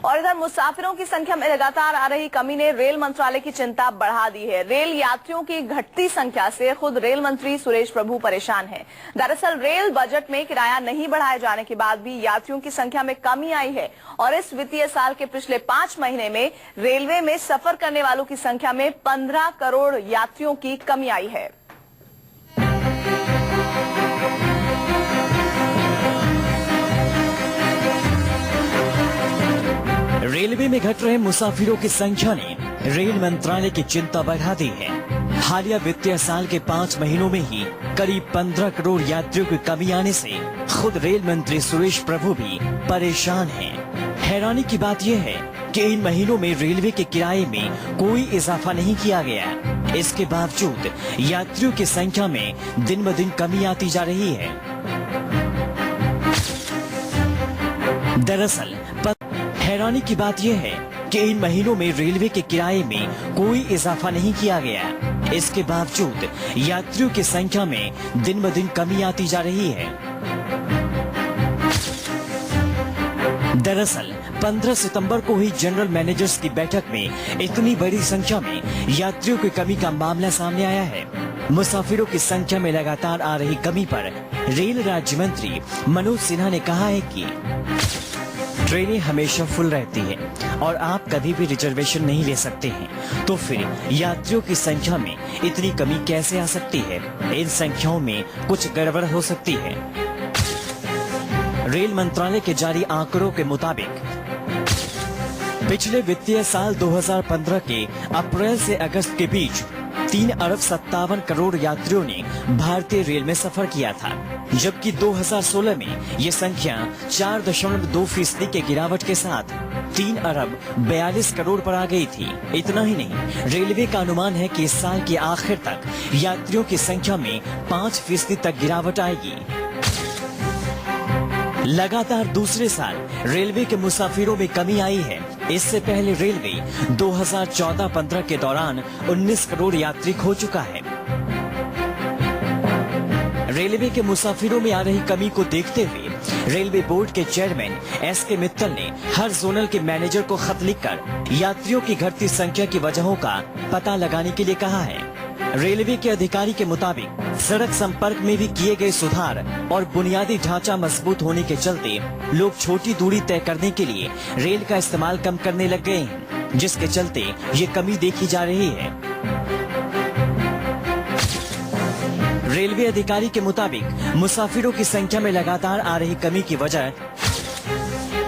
और इधर मुसाफिरों की संख्या में लगातार आ रही कमी ने रेल मंत्रालय की चिंता बढ़ा दी है। रेल यात्रियों की घटती संख्या से खुद रेल मंत्री सुरेश प्रभु परेशान हैं। दरअसल रेल बजट में किराया नहीं बढ़ाए जाने के बाद भी यात्रियों की संख्या में कमी आई है और इस वित्तीय साल के पिछले 5 महीने में रेलवे में सफर करने वालों की संख्या में 15 करोड़ यात्रियों की कमी आई है। रेलवे में घट रहे मुसाफिरों की संख्या ने रेल मंत्रालय की चिंता बढ़ा दी है। हालिया वित्तीय साल के 5 महीनों में ही करीब 15 करोड़ यात्रियों की कमी आने से खुद रेल मंत्री सुरेश प्रभु भी परेशान हैं। हैरानी की बात यह है कि इन महीनों में रेलवे के किराए में कोई इजाफा नहीं किया गया। इसके बावजूद यात्रियों की संख्या में दिन ब दिन कमी आती जा रही है। दरअसल हैरानी की बात यह है कि इन महीनों में रेलवे के किराए में कोई इजाफा नहीं किया गया। इसके बावजूद यात्रियों की संख्या में दिन ब दिन कमी आती जा रही है। दरअसल 15 सितंबर को हुई जनरल मैनेजर्स की बैठक में इतनी बड़ी संख्या में यात्रियों की कमी का मामला सामने आया है। मुसाफिरों की संख्या में लगातार आ रही कमी पर रेल राज्य मंत्री मनोज सिन्हा ने कहा है कि ट्रेनें हमेशा फुल रहती है और आप कभी भी रिजर्वेशन नहीं ले सकते हैं, तो फिर यात्रियों की संख्या में इतनी कमी कैसे आ सकती है? इन संख्याओं में कुछ गड़बड़ हो सकती है। रेल मंत्रालय के जारी आंकड़ों के मुताबिक पिछले वित्तीय साल 2015 के अप्रैल से अगस्त के बीच 3 अरब 57 करोड़ यात्रियों ने भारतीय रेल में सफर किया था, जबकि 2016 में ये संख्या 4.2% के गिरावट के साथ 3 अरब 42 करोड़ पर आ गई थी। इतना ही नहीं, रेलवे का अनुमान है कि इस साल के आखिर तक यात्रियों की संख्या में 5% तक गिरावट आएगी। लगातार दूसरे साल रेलवे के मुसाफिरों में कमी आई है। इससे पहले रेलवे 2014-15 के दौरान 19 करोड़ यात्री खो चुका है। रेलवे के मुसाफिरों में आ रही कमी को देखते हुए रेलवे बोर्ड के चेयरमैन एस.के. मित्तल ने हर जोनल के मैनेजर को खत लिखकर यात्रियों की घटती संख्या की वजहों का पता लगाने के लिए कहा है। रेलवे के अधिकारी के मुताबिक सड़क संपर्क में भी किए गए सुधार और बुनियादी ढांचा मजबूत होने के चलते लोग छोटी दूरी तय करने के लिए रेल का इस्तेमाल कम करने लग गए हैं, जिसके चलते ये कमी देखी जा रही है। रेलवे अधिकारी के मुताबिक मुसाफिरों की संख्या में लगातार आ रही कमी की वजह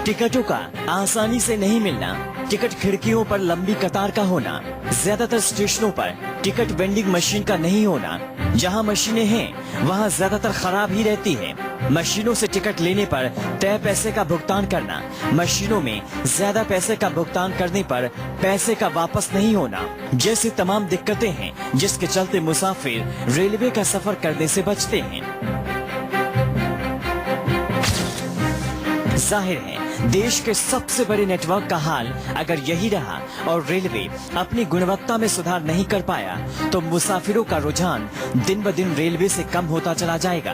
टिकटों का आसानी से नहीं मिलना, टिकट खिड़कियों पर लंबी कतार का होना, ज्यादातर स्टेशनों पर टिकट वेंडिंग मशीन का नहीं होना, जहां मशीनें हैं वहां ज्यादातर खराब ही रहती है, मशीनों से टिकट लेने पर तय पैसे का भुगतान करना, मशीनों में ज्यादा पैसे का भुगतान करने पर पैसे का वापस नहीं होना जैसी तमाम दिक्कतें हैं, जिसके चलते मुसाफिर रेलवे का सफर करने से बचते हैं। जाहिर है देश के सबसे बड़े नेटवर्क का हाल अगर यही रहा और रेलवे अपनी गुणवत्ता में सुधार नहीं कर पाया तो मुसाफिरों का रुझान दिन ब दिन रेलवे से कम होता चला जाएगा।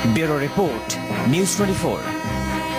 Bureau report, news 24।